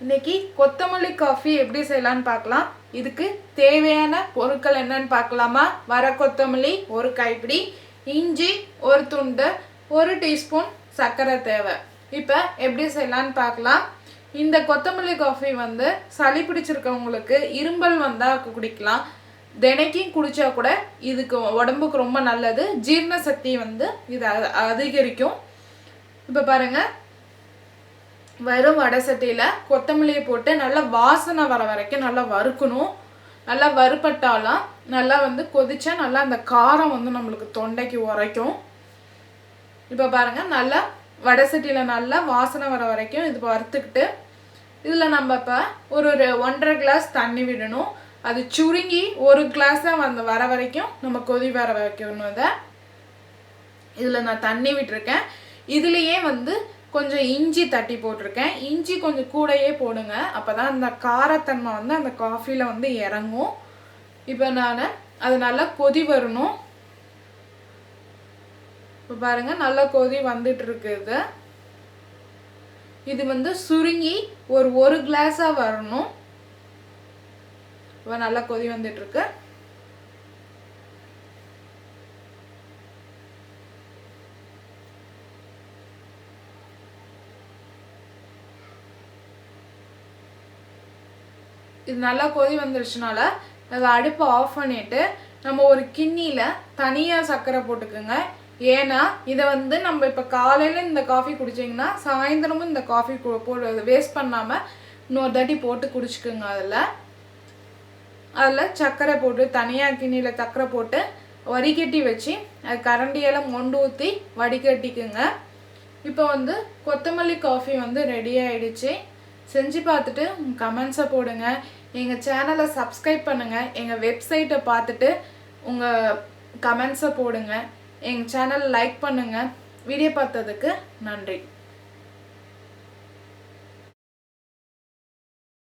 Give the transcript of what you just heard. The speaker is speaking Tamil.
இன்னைக்கு கொத்தமல்லி காஃபி எப்படி செய்யலாம்னு பார்க்கலாம். இதுக்கு தேவையான பொருட்கள் என்னன்னு பார்க்கலாமா? வர கொத்தமல்லி ஒரு கைப்பிடி, இஞ்சி ஒரு துண்டு, ஒரு டீஸ்பூன் சர்க்கரை தேவை. இப்போ எப்படி செய்யலாம்னு பார்க்கலாம். இந்த கொத்தமல்லி காஃபி சளி பிடிச்சிருக்கவங்களுக்கு இரும்பல் வந்தால் குடிக்கலாம். தினைக்கும் குடித்தா கூட இதுக்கு உடம்புக்கு ரொம்ப நல்லது. ஜீரண சக்தி இது அதிகரிக்கும். இப்போ பாருங்கள், வெறும் வடை சட்டியில் கொத்தமல்லியை போட்டு நல்லா வாசனை வர வரைக்கும் நல்லா வறுக்கணும். நல்லா வறுப்பட்டாலாம் நல்லா கொதிச்சா நல்லா அந்த காரம் நம்மளுக்கு தொண்டைக்கு உரைக்கும். இப்போ பாருங்கள், நல்லா வடை சட்டியில் நல்லா வாசனை வர வரைக்கும் இது வறுத்துக்கிட்டு இதில் நம்ம இப்போ ஒரு 1.5 கிளாஸ் தண்ணி விடணும். அது சுருங்கி 1 கிளாஸாக வர வரைக்கும் நம்ம கொதி வர வைக்கணும். அதை இதில் நான் தண்ணி விட்டுருக்கேன். இதுலேயே கொஞ்சம் இஞ்சி தட்டி போட்டிருக்கேன். இஞ்சி கொஞ்சம் கூடையே போடுங்க, அப்போ தான் அந்த காரத்தன்மை அந்த காஃபியில் இறங்கும். இப்போ நான் அது நல்லா கொதி வரணும். இப்போ பாருங்கள், நல்லா கொதி வந்துட்டு இருக்குது. இது சுருங்கி ஒரு கிளாஸாக வரணும். இப்போ நல்லா கொதி வந்துட்டுருக்கு. இது நல்லா கொதி வந்துருச்சுனால அதை அடுப்பை ஆஃப் பண்ணிவிட்டு நம்ம ஒரு கிண்ணியில் தனியாக சர்க்கரை போட்டுக்கோங்க. ஏன்னா இதை நம்ம இப்போ காலையில் இந்த காஃபி குடிச்சிங்கன்னா சாயந்தரமும் இந்த காஃபி போட்டு வேஸ்ட் பண்ணாமல் இன்னொரு தட்டி போட்டு குடிச்சிக்கோங்க. அதில் சர்க்கரை போட்டு தனியாக கிண்ணியில் சர்க்கரை போட்டு வடிகட்டி வச்சு அது கரண்டியெல்லாம் மொண்டு ஊற்றி வடிகட்டிக்குங்க. இப்போ கொத்தமல்லி காஃபி ரெடி ஆகிடுச்சு. செஞ்சு பார்த்துட்டு கமெண்ட்ஸை போடுங்க. எங்கள் சேனலை சப்ஸ்கிரைப் பண்ணுங்கள். எங்கள் வெப்சைட்டை பார்த்துட்டு உங்கள் கமெண்ட்ஸை போடுங்க. எங்கள் சேனலை லைக் பண்ணுங்கள். வீடியோ பார்த்ததுக்கு நன்றி.